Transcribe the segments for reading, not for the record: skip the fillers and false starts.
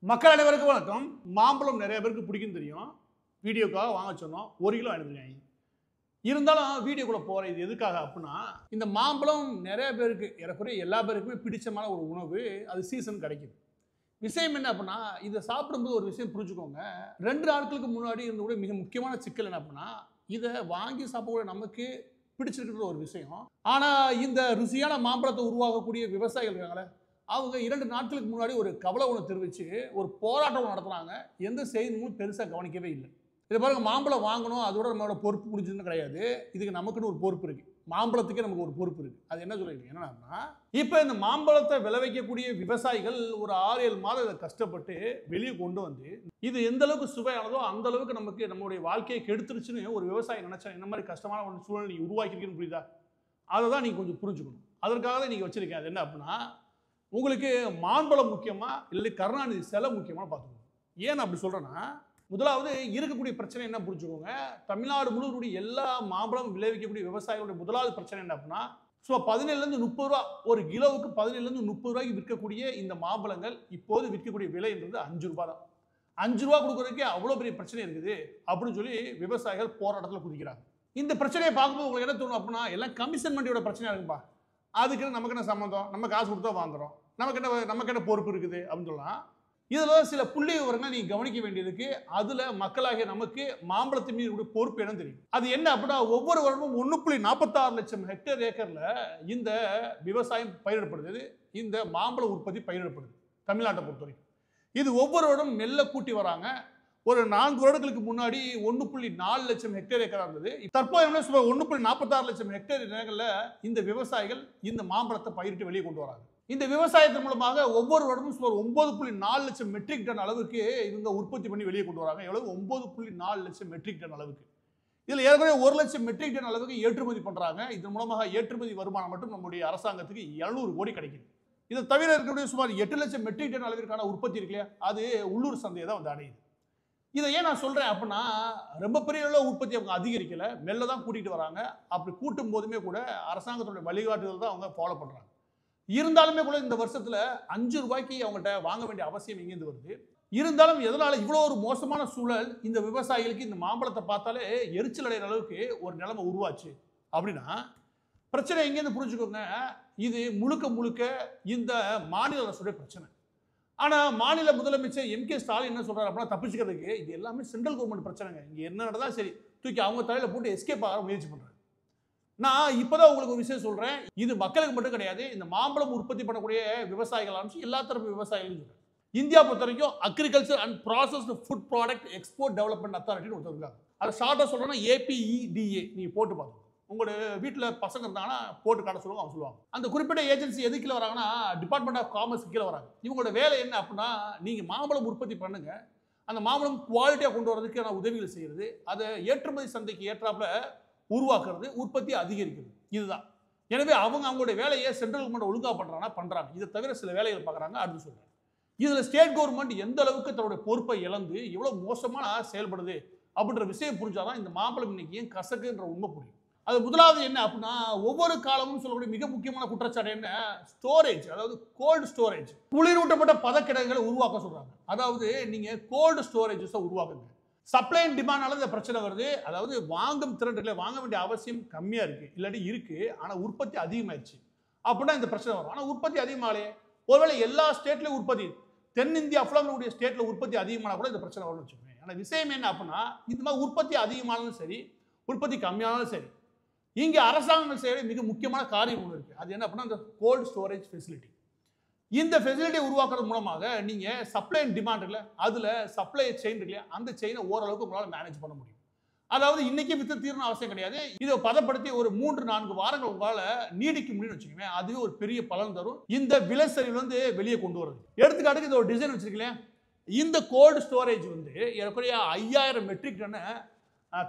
மக்கள் அனைவருக்கும் வணக்கம். மாம்பழம் நிறைய பேருக்கு பிடிக்கும் தெரியும். வீடியோக்காக வாங்க சொன்னோம். 1 கிலோ எடுத்துருக்காங்க. இருந்தாலும் வீடியோக்குள்ள போற இது எதுக்காக அப்படின்னா, இந்த மாம்பழம் நிறைய பேருக்கு ஏறக்குறைய எல்லா பேருக்குமே பிடிச்சமான ஒரு உணவு. அது சீசன் கிடைக்குது. விஷயம் என்ன அப்படின்னா, இதை சாப்பிடும்போது ஒரு விஷயம் புரிஞ்சுக்கோங்க. 2 நாட்களுக்கு முன்னாடி இருந்த கூட மிக முக்கியமான சிக்கல் என்ன அப்படின்னா, இதை வாங்கி சாப்பிடக்கூடிய நமக்கு பிடிச்சிருக்கிற ஒரு விஷயம். ஆனா இந்த ருசியான மாம்பழத்தை உருவாக்கக்கூடிய விவசாயிகள் இருக்காங்களே, அவங்க 2 நாட்களுக்கு முன்னாடி ஒரு கவலை ஒன்று தெரிவித்து ஒரு போராட்டம் நடத்துனாங்க. எந்த செய்தியும் பெருசாக கவனிக்கவே இல்லை. இதை பாருங்க, மாம்பழம் வாங்கணும், அதோட நம்மளோட பொறுப்பு முடிஞ்சதுன்னு கிடையாது. இதுக்கு நமக்குன்னு ஒரு பொறுப்பு இருக்கு. மாம்பழத்துக்கே நமக்கு ஒரு பொறுப்பு இருக்கு. அது என்ன சொல்லிருக்கீங்க என்னன்னா, இப்போ இந்த மாம்பழத்தை விளைவிக்கக்கூடிய விவசாயிகள் ஒரு 6-7 மாதம் இதை கஷ்டப்பட்டு வெளியே கொண்டு வந்து, இது எந்த அளவுக்கு சுவையானதோ அந்த அளவுக்கு நமக்கு நம்மளுடைய வாழ்க்கையை கெடுத்துருச்சுன்னு ஒரு விவசாயி நினைச்சா என்ன மாதிரி கஷ்டமான ஒரு சூழ்நிலை நீங்க உருவாக்கிருக்கீங்கன்னு புரியுதா? அதை தான் நீங்க கொஞ்சம் புரிஞ்சுக்கணும். அதற்காக தான் நீங்க வச்சிருக்கேன். அது என்ன அப்படின்னா, உங்களுக்கு மாம்பழம் முக்கியமா இல்லை கருணாநிதி சிலை முக்கியமா பார்த்துக்கணும். ஏன் அப்படி சொல்றேன்னா, முதலாவது இருக்கக்கூடிய பிரச்சனை என்ன புரிஞ்சுக்கோங்க. தமிழ்நாடு முழுவதுடைய எல்லா மாம்பழம் விளைவிக்கக்கூடிய விவசாயிகளுடைய முதலாவது பிரச்சனை என்ன அப்படின்னா, ஸோ 17லேருந்து 30 ரூபா ஒரு கிலோவுக்கு 17லேருந்து 30 ரூபாய்க்கு விற்கக்கூடிய இந்த மாம்பழங்கள் இப்போது விற்கக்கூடிய விலைன்றது 5 ரூபாய் தான். 5 ரூபா கொடுக்குறதுக்கே அவ்வளோ பெரிய பிரச்சனை இருக்குது அப்படின்னு சொல்லி விவசாயிகள் போராட்டத்தில் குதிக்கிறாங்க. இந்த பிரச்சனையை பார்க்கும்போது உங்களுக்கு என்ன தோணும் அப்படின்னா, எல்லாம் கமிஷன் மண்டியோட பிரச்சனையா இருக்குப்பா, அதுக்கு நமக்கு என்ன சம்மந்தம், நம்ம காசு கொடுத்தா வாங்குறோம், நமக்கு என்ன பொறுப்பு இருக்குது அப்படின்னு சொல்லலாம். இதில் சில புள்ளி விவரங்கள் நீங்கள் கவனிக்க வேண்டியதுக்கு, அதில் மக்களாகிய நமக்கு மாம்பழத்தின் மீது பொறுப்பு என்ன தெரியும். அது என்ன அப்படின்னா, ஒவ்வொரு வருடமும் 1.46 லட்சம் ஹெக்டேர் ஏக்கரில் இந்த விவசாயம் பயிரிடப்படுது. இந்த மாம்பழ உற்பத்தி பயிரிடப்படுது தமிழ்நாட்டை பொறுத்த வரைக்கும். இது ஒவ்வொரு வருடம் மெல்ல கூட்டி வராங்க. ஒரு 4 வருடங்களுக்கு முன்னாடி 1.4 லட்சம் ஹெக்டேர் ஏக்கராக இருந்தது. தற்போது 1.46 லட்சம் ஹெக்டேர் ஏக்கரில் இந்த விவசாயிகள் இந்த மாம்பழத்தை பயிரிட்டு வெளியே கொண்டு வராங்க. இந்த விவசாயத்தின் மூலமாக ஒவ்வொரு வருடமும் சுமார் 9.4 லட்சம் மெட்ரிக் டன் அளவுக்கு இவங்க உற்பத்தி பண்ணி வெளியே கொண்டு வராங்க. எவ்வளவு? 9.4 லட்சம் மெட்ரிக் டன் அளவுக்கு. இதில் ஏற்கனவே 1 லட்சம் மெட்ரிக் டன் அளவுக்கு ஏற்றுமதி பண்றாங்க. இதன் மூலமாக ஏற்றுமதி வருமானம் மட்டும் நம்முடைய அரசாங்கத்துக்கு 700 கோடி கிடைக்குது. இதை தவிர இருக்கக்கூடிய சுமார் 8 லட்சம் மெட்ரிக் டன் அளவிற்கான உற்பத்தி இருக்கு இல்லையா, அது உள்ளூர் சந்தையை தான் வந்து அடையுது. இதை ஏன் நான் சொல்றேன் அப்படின்னா, ரொம்ப பெரிய அளவு உற்பத்தி அவங்க அதிகரிக்கல, மெல்ல தான் கூட்டிட்டு வராங்க. அப்படி கூட்டும் போதுமே கூட அரசாங்கத்துடைய வழிகாட்டுதல் தான் அவங்க ஃபாலோ பண்றாங்க. இருந்தாலுமே கூட இந்த வருஷத்துல 5 ரூபாய்க்கு அவங்கள்ட்ட வாங்க வேண்டிய அவசியம் எங்கேருந்து வருது? இருந்தாலும் எதனால இவ்வளோ ஒரு மோசமான சூழல் இந்த விவசாயிகளுக்கு இந்த மாம்பழத்தை பார்த்தாலே எரிச்சல் அடைகிற அளவுக்கு ஒரு நிலைமை உருவாச்சு அப்படின்னா, பிரச்சனை எங்கேருந்து புரிஞ்சுக்கோங்க. இது முழுக்க முழுக்க இந்த மாநில அரசுடைய பிரச்சனை. ஆனா மாநில முதலமைச்சர் M.K. ஸ்டாலின் என்ன சொல்றாரு அப்படின்னா, தப்பிச்சுக்கிறதுக்கு இது எல்லாமே சென்ட்ரல் கவர்மெண்ட் பிரச்சனைங்க, இங்க என்ன நடந்தா சரி தூக்கி அவங்க தலையில போட்டு எஸ்கேப் ஆக முயற்சி பண்றாங்க. நான் இப்பதான் உங்களுக்கு ஒரு விஷயம் சொல்றேன். இது மக்களுக்கு மட்டும் கிடையாது, இந்த மாம்பழம் உற்பத்தி பண்ணக்கூடிய விவசாயிகள் ஆரம்பிச்சு எல்லா தரப்பு விவசாயிகளும் சொல்றேன். இந்தியா பொறுத்த வரைக்கும் agriculture and processed food product export development அத்தாரிட்டின்னு ஒருத்தர் இருக்காங்க. அதை ஷார்ட்டா சொல்றேன்னா APEDA. நீங்க போட்டு பாருங்க. உங்களோட வீட்டில் பசங்க இருந்தாங்கன்னா போட்டு காட்ட சொல்லுவாங்க, அவங்க சொல்லுவாங்க. அந்த குறிப்பிட்ட ஏஜென்சி எது கீழே வராங்கன்னா, டிபார்ட்மெண்ட் ஆஃப் காமர்ஸ் கீழே வராங்க. இவங்களோட வேலை என்ன அப்படின்னா, நீங்க மாம்பழம் உற்பத்தி பண்ணுங்க, அந்த மாம்பழம் குவாலிட்டியாக கொண்டு வரதுக்கான உதவிகள் செய்யறது, அதை ஏற்றுமதி சந்தைக்கு ஏற்றாப்புல உருவாக்குறது, உற்பத்தி அதிகரிக்கிறது, இதுதான். எனவே அவங்களுடைய வேலையை சென்ட்ரல் கவர்மெண்ட் ஒழுங்கா பண்றாங்க. இதை தவிர சில வேலைகள் பார்க்குறாங்க. அடுத்து சொல்றேன். இதுல ஸ்டேட் கவர்மெண்ட் எந்த அளவுக்கு தன்னுடைய பொறுப்பை இழந்து எவ்வளவு மோசமான செயல்படுது அப்படின்ற விஷயம் புரிஞ்சாதான் இந்த மாம்பழம் இன்னைக்கு ஏன் கசக்குன்ற உண்மை புரியும். அது முதலாவது என்ன அப்படின்னா, ஒவ்வொரு காலமும் சொல்லக்கூடிய மிக முக்கியமான குற்றச்சாட்டு என்ன, ஸ்டோரேஜ், அதாவது கோல்டு ஸ்டோரேஜ். குளிரூட்டப்பட்ட பதக்கிடங்களை உருவாக்க சொல்றாங்க. அதாவது நீங்க கோல்டு ஸ்டோரேஜஸை உருவாக்குங்க. சப்ளை அண்ட் டிமாண்டால இந்த பிரச்சனை வருது. அதாவது வாங்கும் திறன் வாங்க வேண்டிய அவசியம் கம்மியா இருக்கு, இல்லாட்டி இருக்கு, ஆனா உற்பத்தி அதிகமாயிருச்சு அப்படின்னா இந்த பிரச்சனை வரும். ஆனா உற்பத்தி அதிகமாகலையே, ஒருவேளை எல்லா ஸ்டேட்லயும் உற்பத்தி, தென்னிந்தியா ஃபுல்லாக ஸ்டேட்ல உற்பத்தி அதிகமானா கூட இந்த பிரச்சனை வரும்னு வச்சுக்கோங்க. ஆனா விஷயம் என்ன அப்படின்னா, இந்த மாதிரி உற்பத்தி அதிகமானாலும் சரி, உற்பத்தி கம்மியானாலும் சரி, இங்க அரசாங்கம் செய்ய மிக முக்கியமான காரியம் ஒன்று இருக்கு. அது என்ன அப்படின்னா, இந்த கோல்டு ஸ்டோரேஜ் ஃபெசிலிட்டி. இந்த ஃபெசிலிட்டியை உருவாக்குறது மூலமாக நீங்க சப்ளை அண்ட் டிமாண்ட் இருக்குல்ல, அதுல சப்ளை செயின் இருக்குல்ல, அந்த செயினை ஓரளவுக்கு உங்களால் மேனேஜ் பண்ண முடியும். அதாவது இன்னைக்கு வித்து தீரணும் அவசியம் கிடையாது. இதை பதப்படுத்தி ஒரு 3-4 வாரங்கள் உங்களால நீடிக்க முடியும்னு வச்சுக்கோங்க. அதுவே ஒரு பெரிய பலன் தரும் இந்த விலை சரிவில் வந்து வெளியே கொண்டு வருது. எடுத்துக்காட்டுக்கு இது ஒரு டிசைன் வச்சிருக்கீங்களே, இந்த கோல்டு ஸ்டோரேஜ் வந்து ஏறக்குறைய 5000 மெட்ரிக் டன்னை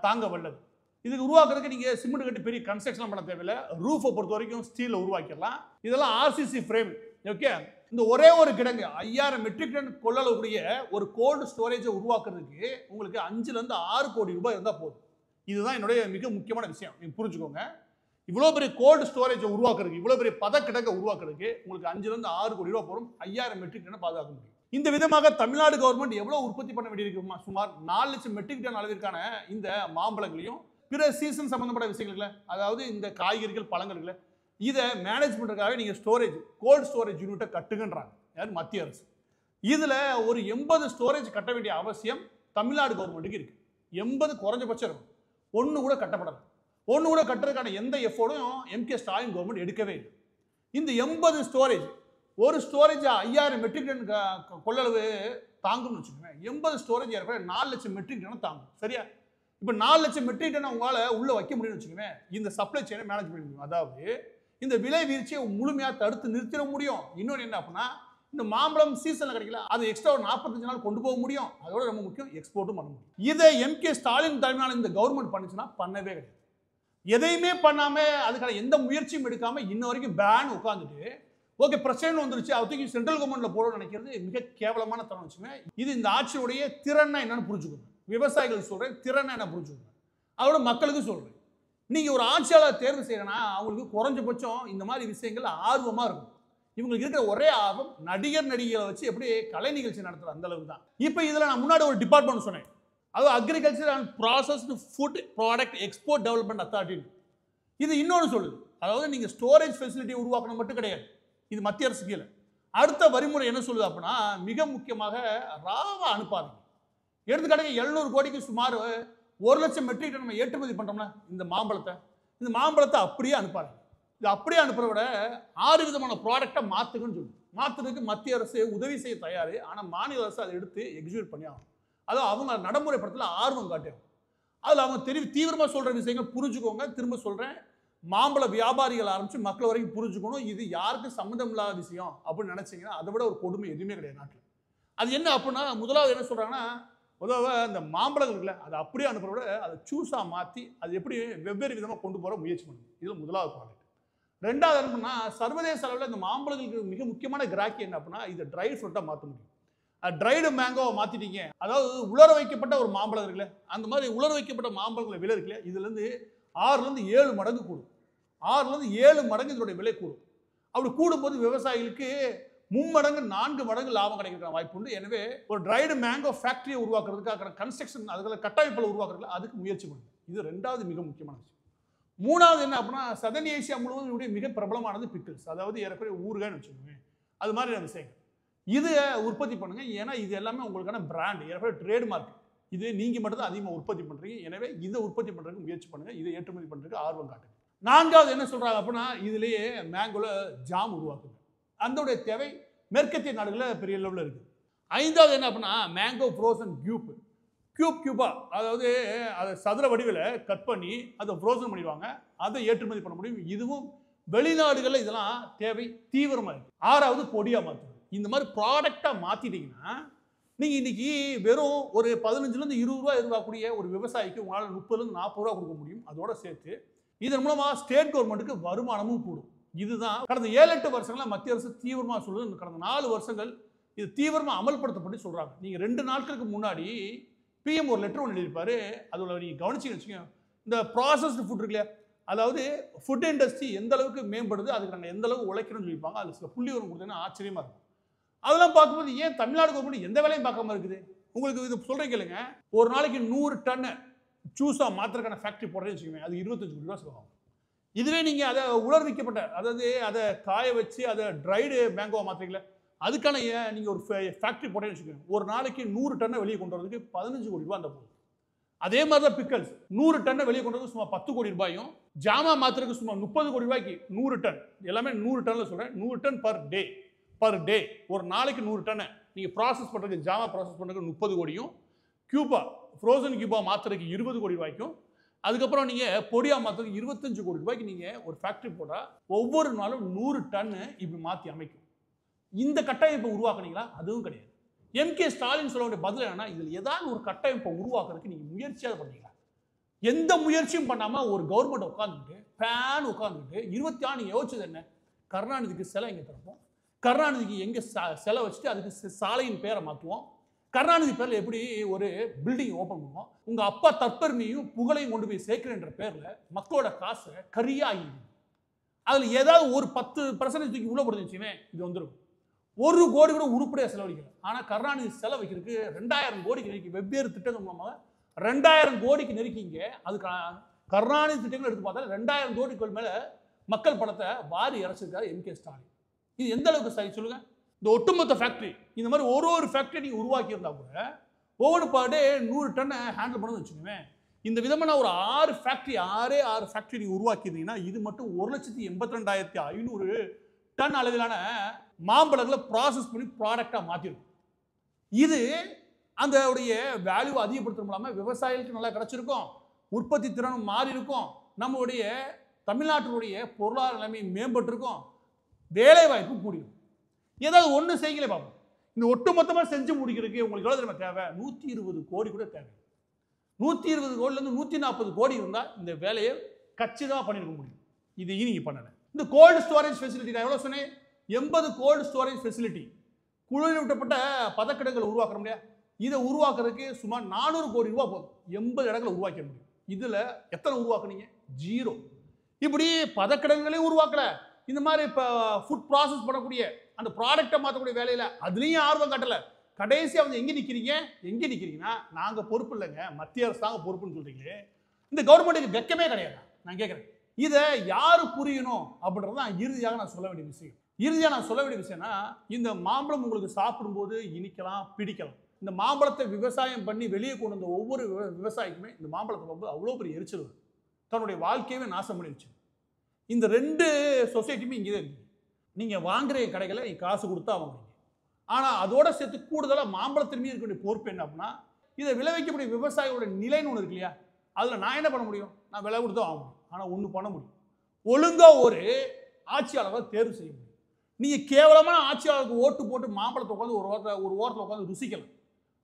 தாங்க வல்லது. இதுக்கு உருவாக்குறதுக்கு நீங்க சிமெண்ட் கட்டி பெரிய கன்ஸ்ட்ரக்ஷன் பண்ண தேவையில்லை. ரூஃபை பொறுத்த வரைக்கும் ஸ்டீல்ல உருவாக்கிடலாம். இதெல்லாம் RCC ஃப்ரேம். ஓகே, இந்த ஒரே ஒரு கிடங்கு 5000 மெட்ரிக் டன் கொள்ளளவுடைய ஒரு கோல்டு ஸ்டோரேஜை உருவாக்குறதுக்கு உங்களுக்கு 5லேருந்து 6 கோடி ரூபாய் இருந்தால் போதும். இதுதான் என்னுடைய மிக முக்கியமான விஷயம், நீங்க புரிஞ்சுக்கோங்க. இவ்வளோ பெரிய கோல்டு ஸ்டோரேஜை உருவாக்குறதுக்கு, இவ்வளோ பெரிய பதக்கிடங்கை உருவாக்குறதுக்கு உங்களுக்கு 5லேருந்து 6 கோடி ரூபாய் போகும். 5000 மெட்ரிக் டன்னை பாதுகாக்க முடியும். இந்த விதமாக தமிழ்நாடு கவர்மெண்ட் எவ்வளவு உற்பத்தி பண்ண வேண்டியிருக்குமா? சுமார் 4 லட்சம் மெட்ரிக் டன் அளவிற்கான இந்த மாம்பழங்களையும் பிற சீசன் சம்பந்தப்பட்ட விஷயங்கள்ல, அதாவது இந்த காய்கறிகள் பழங்கள்ல இதை மேனேஜ் பண்றதுக்காக நீங்க ஸ்டோரேஜ் கோல்ட் ஸ்டோரேஜ் யூனிட்டை கட்டுங்கன்றாங்க யார்? மத்திய அரசு. இதுல ஒரு 80 ஸ்டோரேஜ் கட்ட வேண்டிய அவசியம் தமிழ்நாடு கவர்மெண்ட்டுக்கு இருக்கு. 80 குறைஞ்சபட்சம் இருக்கும். ஒன்று கூட கட்டப்படலை. ஒன்று கூட கட்டுறதுக்கான எந்த எஃபோர்டும் எம்.கே. ஸ்டாலின் கவர்மெண்ட் எடுக்கவே இல்லை. இந்த 80 ஸ்டோரேஜ், ஒரு ஸ்டோரேஜ் 5000 மெட்ரிக் டன் கொள்ளளவு தாங்கும்னு வச்சுக்கோங்க. 80 ஸ்டோரேஜ் ஏற்பட 4 லட்சம் மெட்ரிக் டன் தாங்கும். சரியா? இப்போ 4 லட்சம் மெட்ரிக் டன் உங்களால் உள்ள வைக்க முடியும்னு வச்சுக்கோங்க. இந்த சப்ளை செயினை மேனேஜ் பண்ண முடியும். அதாவது இந்த விலை வீழ்ச்சியை முழுமையாக தடுத்து நிறுத்திட முடியும். இன்னொன்று என்ன அப்படின்னா, இந்த மாம்பழம் சீசனில் கிடைக்கல, அது எக்ஸ்ட்ரா ஒரு 45 நாள் கொண்டு போக முடியும். அதோட ரொம்ப முக்கியம், எக்ஸ்போர்ட்டும் பண்ண முடியும். இதை எம்.கே. ஸ்டாலின் தலைமையிலான இந்த கவர்மெண்ட் பண்ணுச்சுன்னா பண்ணவே கிடையாது. எதையுமே பண்ணாம அதுக்கான எந்த முயற்சியும் எடுக்காம இன்ன வரைக்கும் பேன் உட்காந்துட்டு, ஓகே பிரச்சனை வந்துருச்சு அதுக்கு சென்ட்ரல் கவர்மெண்ட்ல போடணும்னு நினைக்கிறது மிக கேவலமான தரம் வச்சுக்கோங்க. இது இந்த ஆட்சியுடைய திறனை என்னன்னு புரிஞ்சுக்கணும். விவசாயிகளுக்கு சொல்றேன், திறனை என்ன புரிஞ்சுக்கணும். அதோட மக்களுக்கு சொல்றேன், நீங்க ஒரு ஆட்சியாளர் தேர்வு செய்யறனா அவங்களுக்கு குறைஞ்சபட்சம் இந்த மாதிரி விஷயங்கள் ஆர்வமா இருக்கும். இவங்களுக்கு இருக்கிற ஒரே ஆர்வம் நடிகர் நடிகைகளை வச்சு எப்படி கலை நிகழ்ச்சி நடத்துற அந்த அளவுக்கு தான். இப்போ இதுல நான் முன்னாடி ஒரு டிபார்ட்மெண்ட் சொன்னேன், அது agriculture and processed food product export development authority. இது இன்னொன்று சொல்லுது, அதாவது நீங்க ஸ்டோரேஜ் ஃபெசிலிட்டி உருவாக்கணும் மட்டும் கிடையாது, இது மத்திய அரசு கீழே. அடுத்த வரிமுறை என்ன சொல்லுது அப்படின்னா, மிக முக்கியமாக ராவா அனுப்பாதீங்க. எடுத்துக்காட்டுக்கு 700 கோடிக்கு சுமார் 1 லட்சம் மெட்ரிக் டன் நம்ம ஏற்றுமதி பண்றோம்னா இந்த மாம்பழத்தை அப்படியே அனுப்பாதீங்க. இது அப்படியே அனுப்புறத விட 6 விதமான ப்ராடக்டை மாத்துக்குன்னு சொல்லுது. மாத்துறதுக்கு மத்திய அரசு உதவி செய்ய தயார், ஆனால் மாநில அரசு அதை எடுத்து எக்ஸிக்யூட் பண்ணி ஆகும். அதாவது அவங்க நடைமுறைப்படுத்தல ஆர்வம் காட்டும். அதில் அவங்க தீவிரமாக சொல்ற விஷயங்கள் புரிஞ்சுக்கோங்க. திரும்ப சொல்றேன், மாம்பழ வியாபாரிகள் ஆரம்பிச்சு மக்கள் வரைக்கும் புரிஞ்சுக்கணும், இது யாருக்கும் சம்மந்தம் இல்லாத விஷயம் அப்படின்னு நினைச்சீங்கன்னா அதை விட ஒரு கொடுமை எதுவுமே கிடையாது நாட்டில். அது என்ன அப்படின்னா, முதலாவது என்ன சொல்றாங்கன்னா, முதல்ல அந்த மாம்பழங்கள் இருக்குல்ல அதை அப்படியே அனுப்புறத விட அதை சூஸாக மாற்றி அது எப்படி வெவ்வேறு விதமாக கொண்டு போகிற முயற்சி பண்ணுங்க. இது முதலாவது ப்ராடக்ட். ரெண்டாவது என்ன, சர்வதேச அளவில் இந்த மாம்பழங்களுக்கு மிக முக்கியமான கிராக்கி என்ன அப்படின்னா, இதை ட்ரை ஃப்ரூட்டாக மாற்ற முடியும். ட்ரைடு மேங்கோவை மாற்றிட்டீங்க, அதாவது உலர வைக்கப்பட்ட ஒரு மாம்பழம் இருக்குல்ல, அந்த மாதிரி உலர வைக்கப்பட்ட மாம்பழங்களை விலை இருக்குல்ல, இதுலேருந்து 6லேருந்து 7 மடங்கு கூடும். 6லேருந்து 7 மடங்கு இதனுடைய விலை கூடும். அப்படி கூடும்போது விவசாயிகளுக்கு 3 மடங்கு 4 மடங்கு லாபம் கிடைக்கிற வாய்ப்பு உண்டு. எனவே ஒரு ட்ரைடு மேங்கோ ஃபேக்டரியை உருவாக்குறதுக்காக கன்ஸ்ட்ரக்ஷன் அதுக்காக கட்டமைப்பில் உருவாக்குறதுல அதுக்கு முயற்சி பண்ணுங்க. இது ரெண்டாவது மிக முக்கியமான விஷயம். மூணாவது என்ன அப்படின்னா, சதன் ஏசியா முழுவதும் மிக பிரபலமானது பிக்கிள்ஸ், அதாவது ஏறக்குறைய ஊறுகாய்னு வச்சுக்கோங்க. அது மாதிரியான விஷயங்கள் இது உற்பத்தி பண்ணுங்க. ஏன்னா இது எல்லாமே உங்களுக்கான பிராண்ட், ஏறக்குறைய ட்ரேட்மார்க். இது நீங்க மட்டும் தான் அதிகமாக உற்பத்தி பண்றீங்க. எனவே இதை உற்பத்தி பண்றதுக்கு முயற்சி பண்ணுங்க, இதை ஏற்றுமதி பண்றதுக்கு ஆர்வம் காட்டுங்க. நான்காவது என்ன சொல்றாங்க அப்படின்னா, இதுலயே மேங்கோல ஜாம் உருவாக்குங்க. அதோடைய தேவை மேற்கத்திய நாடுகளில் பெரிய லெவலில் இருக்கு. ஐந்தாவது என்ன அப்படின்னா, மேங்கோ ஃப்ரோசன் கியூபா, அதாவது அதை சதுர வடிவில் கட் பண்ணி அதை ஃப்ரோசன் பண்ணிடுவாங்க, அதை ஏற்றுமதி பண்ண முடியும். இதுவும் வெளிநாடுகளில் இதெல்லாம் தேவை தீவிரமாக இருக்கு. ஆறாவது பொடியா மாற்றுறது. இந்த மாதிரி ப்ராடக்டாக மாற்றிட்டீங்கன்னா நீங்கள் இன்னைக்கு வெறும் ஒரு 15லேருந்து 20 ரூபா எதிர்பார்க்கக்கூடிய ஒரு விவசாயிக்கு உங்களால் 30லேருந்து 40 ரூபா கொடுக்க முடியும். அதோட சேர்த்து இதன் மூலமாக ஸ்டேட் கவர்மெண்ட்டுக்கு வருமானமும் கூடும். இதுதான் கடந்த 7-8 வருஷங்களா மத்திய அரசு தீவிரமாக சொல்லுது. கடந்த 4 வருஷங்கள் இது தீவிரமாக அமல்படுத்தப்பட்டு சொல்கிறாங்க. நீங்கள் 2 நாட்களுக்கு முன்னாடி பிஎம் ஒரு லெட்டர் ஒன்று எழுதியிருப்பாரு. அதில் நீங்கள் கவனிச்சிங்கன்னு வச்சுக்கோங்க, இந்த ப்ராசஸ்டு ஃபுட் இருக்குல்லையா, அதாவது ஃபுட் இண்டஸ்ட்ரி எந்த அளவுக்கு மேம்படுது, அதுக்கு நாங்கள் எந்த அளவுக்கு உழைக்கிறோம்னு சொல்லியிருப்பாங்க. அதில் சில புள்ளி வரும் கொடுத்தீங்கன்னா ஆச்சரியமாக இருக்கும். அதெல்லாம் பார்க்கும்போது ஏன் தமிழ்நாடு கவர்மெண்ட் எந்த வேலையும் பார்க்காம இருக்குது? உங்களுக்கு இது சொல்கிறேன் கேளுங்க, ஒரு நாளைக்கு 100 டன்னு சூஸாக மாத்திரக்கான ஃபேக்ட்ரி போடுறேன்னு வச்சுக்கோங்க, அது 25 கோடி ரூபா செலவாகும். இதுவே நீங்கள் அதை உலர் வைக்கப்பட்ட, அதாவது அதை காய வச்சு அதை ட்ரைடு மேங்கோவை மாற்றுறீங்களே, அதுக்கான நீங்கள் ஒரு ஃபேக்ட்ரி போட்டேன்னு வச்சுக்கோங்க, ஒரு நாளைக்கு 100 டன்னை வெளியே கொண்டு வரதுக்கு 15 கோடி ரூபா அந்த போகுது. அதே மாதிரி தான் பிக்கல்ஸ் 100 டன்னை வெளியே கொண்டு வரதுக்கு சும்மா 10 கோடி ரூபாயும், ஜாமா மாத்திரக்கு சும்மா 30 கோடி ரூபாய்க்கு 100 டன், எல்லாமே 100 டன்ல சொல்கிறேன், 100 டன் பர் டே, ஒரு நாளைக்கு 100 டன்னை நீங்கள் ப்ராசஸ் பண்ணுறதுக்கு, ஜாமா ப்ராசஸ் பண்ணுறதுக்கு 30 கோடியும், கியூபா ஃப்ரோசன் கியூபா மாத்திரக்கு 20 கோடி ரூபாய்க்கும், அதுக்கப்புறம் நீங்கள் பொடியா மாத்திரக்கு 25 கோடி ரூபாய்க்கு நீங்கள் ஒரு ஃபேக்ட்ரி போட்டால் ஒவ்வொரு நாளும் 100 டன்னு இப்படி மாற்றி அமைக்கும். இந்த கட்டமைப்பை உருவாக்குனீங்களா? அதுவும் கிடையாது. எம்.கே. ஸ்டாலின் சொல்ல வேண்டிய பதில் என்னன்னா, இதில் ஏதாவது ஒரு கட்டமைப்பை உருவாக்குறதுக்கு நீங்கள் முயற்சியாக பண்ணீங்களா? எந்த முயற்சியும் பண்ணாமல் ஒரு கவர்மெண்ட் உட்காந்துட்டு பேன் உட்காந்துட்டு 26 நீங்கள் யோசிச்சது என்ன? கருணாநிதிக்கு சிலை எங்கே திறப்போம், கருணாநிதிக்கு எங்கே சிலை வச்சுட்டு அதுக்கு சாலையின் பேரை மாற்றுவோம், கருணாநிதி பேரில் எப்படி ஒரு பில்டிங் ஓப்பன் பண்ணுவோம், உங்கள் அப்பா தற்பெருமையும் புகழையும் கொண்டு போய் சேர்க்கிறேன்ற பேரில் மக்களோட காசை கரியாகி அதில் ஏதாவது ஒரு 10% தூக்கி உள்ள போடுச்சுமே இது வந்துடும். 1 கோடி கூட உருப்படியாக செலவழிக்கல. ஆனால் கருணாநிதி செலவழிக்கிறதுக்கு 2000 கோடிக்கு நெருக்கி வெவ்வேறு திட்டங்கள் மூலமாக 2000 கோடிக்கு நெருக்கிங்க. அது கருணாநிதி திட்டங்கள் எடுத்து பார்த்தா 2000 கோடிக்கு மேலே மக்கள் பணத்தை வாரி இறைச்சிருக்காரு எம்.கே. ஸ்டாலின். இது எந்த அளவுக்கு சரி சொல்லுங்க? இந்த ஒட்டுமொத்த ஃபேக்டரி இந்த மாதிரி ஒரு ஃபேக்டரி நீங்கள் உருவாக்கி இருந்தால் கூட ஒவ்வொரு பாடு 100 டன்னை ஹேண்டில் பண்ணணும்னு வச்சுக்கோங்க. இந்த விதமான ஒரு 6 ஃபேக்டரி நீங்கள் உருவாக்கியிருந்தீங்கன்னா இது மட்டும் 1,82,500 டன் அளவிலான மாம்பழங்களை ப்ராசஸ் பண்ணி ப்ராடக்டாக மாற்றிருக்கும். இது அந்த வேல்யூ அதிகப்படுத்துறது மூலமாக விவசாயிகளுக்கு நல்லா கிடைச்சிருக்கும், உற்பத்தி திறனும் மாறி இருக்கும், நம்மளுடைய தமிழ்நாட்டினுடைய பொருளாதார நிலைமை மேம்பட்டிருக்கும், வேலை வாய்ப்பு கூடியிருக்கும். ஏதாவது ஒன்று செய்யலே பார்ப்போம். இந்த ஒட்டுமொத்தமாக செஞ்சு முடிக்கிறதுக்கு உங்களுக்கு எவ்வளோ தெரியுமா தேவை? 120 கோடி கூட தேவை. 120 கோடிலேருந்து 140 கோடி இருந்தால் இந்த வேலையை கச்சிதமாக பண்ணியிருக்க முடியும். இது நீங்கள் பண்ணலை. இந்த கோல்டு ஸ்டோரேஜ் ஃபெசிலிட்டி நான் எவ்வளோ சொன்னேன்? 80 கோல்டு ஸ்டோரேஜ் ஃபெசிலிட்டி, குளிரூட்டப்பட்ட பதக்கிடங்களை உருவாக்க முடியாது. இதை உருவாக்குறதுக்கு சுமார் 400 கோடி ரூபா போதும். 80 இடங்களை உருவாக்க முடியும். இதில் எத்தனை உருவாக்குனீங்க? 0. இப்படி பதக்கிடங்களையும் உருவாக்கல. இந்த மாதிரி இப்போ ஃபுட் ப்ராசஸ் பண்ணக்கூடிய அந்த ப்ராடக்டை மாற்றக்கூடிய வேலையில் அதுலேயும் ஆர்வம் காட்டலை. கடைசியாக வந்து எங்கே நிற்கிறீங்கன்னா நாங்கள் பொறுப்பு இல்லைங்க, மத்திய அரசு தாங்க பொறுப்புன்னு சொல்கிறீங்களே. இந்த கவர்மெண்ட்டுக்கு வெக்கமே கிடையாது. நான் கேட்குறேன், இதை யார் புரியணும் அப்படின்றது தான் இறுதியாக நான் சொல்ல வேண்டிய விஷயம்னா, இந்த மாம்பழம் உங்களுக்கு சாப்பிடும்போது இனிக்கலாம், பிடிக்கலாம். இந்த மாம்பழத்தை விவசாயம் பண்ணி வெளியே கொண்டு வந்த ஒவ்வொரு விவசாயிக்குமே இந்த மாம்பழத்தை போகும்போது அவ்வளோ பெரிய எரிச்சல் வரும். தன்னுடைய வாழ்க்கையவே நாசம் பண்ணிடுச்சு. இந்த 2 சொசைட்டியுமே இங்கே தான் இருக்குது. நீங்கள் வாங்குற கடைகளை நீங்கள் காசு கொடுத்தா வாங்குறீங்க. ஆனால் அதோட சேர்த்து கூடுதலாக மாம்பழத்திலுமே இருக்க வேண்டிய பொறுப்பு என்ன அப்படின்னா, இதை விளைவிக்கக்கூடிய விவசாயியோட நிலைன்னு ஒன்று இருக்கு இல்லையா? அதில் நான் என்ன பண்ண முடியும்? நான் விலை கொடுத்து வாங்க முடியும். ஆனால் ஒன்று பண்ண முடியும், ஒழுங்காக ஒரு ஆட்சியாளரை தேர்வு செய்ய முடியும். நீங்கள் கேவலமான ஆட்சியாளருக்கு ஓட்டு போட்டு மாம்பழத்தை உட்காந்து ஒரு ஓரத்தில் உட்காந்து ருசிக்கலாம்.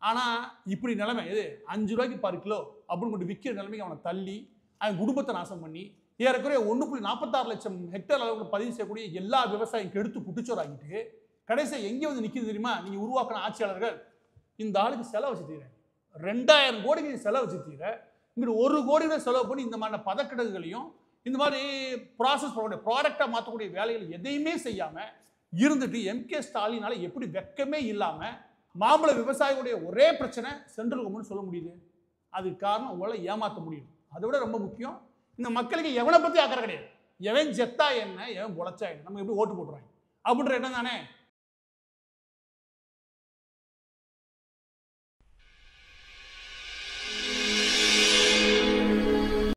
ஆனால் இப்படி நிலைமை எது? 5 ரூபாய்க்கு பர் கிலோ அப்படின்னு கொண்டு விற்கிற நிலைமைக்கு அவனை தள்ளி அவன் குடும்பத்தை நாசம் பண்ணி ஏறக்குறைய 1.46 லட்சம் ஹெக்டேர் அளவுக்கு பதிவு செய்யக்கூடிய எல்லா விவசாயியும் கெடுத்து குட்டிச்சோராகிட்டு கடைசியாக எங்கே வந்து நிற்கிது தெரியுமா? நீங்கள் உருவாக்கின ஆட்சியாளர்கள் இந்த ஆளுக்கு செலவு வச்சு தீர 2000 கோடிக்கு செலவு வச்சு தீர இங்கிட்டு 1 கோடி செலவு பண்ணி இந்த மாதிரி பதக்கிடங்குகளையும் இந்த மாதிரி ப்ராசஸ் பண்ணக்கூடிய ப்ராடக்டாக மாற்றக்கூடிய வேலைகள் எதையுமே செய்யாமல் இருந்துட்டு எம்.கே. ஸ்டாலினால எப்படி வெக்கமே இல்லாமல் மாம்பழ விவசாயிகளுடைய ஒரே பிரச்சனை சென்ட்ரல் கவர்மெண்ட் சொல்ல முடியுது? அதுக்கு காரணம் உங்களால் ஏமாற்ற முடியும். அதை விட ரொம்ப முக்கியம், இந்த மக்களுக்கு எவனை பற்றி அக்கறை கிடையாது. எவன் செத்தா என்ன, எவன் பொழைச்சா என்ன, நம்ம எப்படி ஓட்டு போட்டுறாங்க அப்படின்ற இடம் தானே.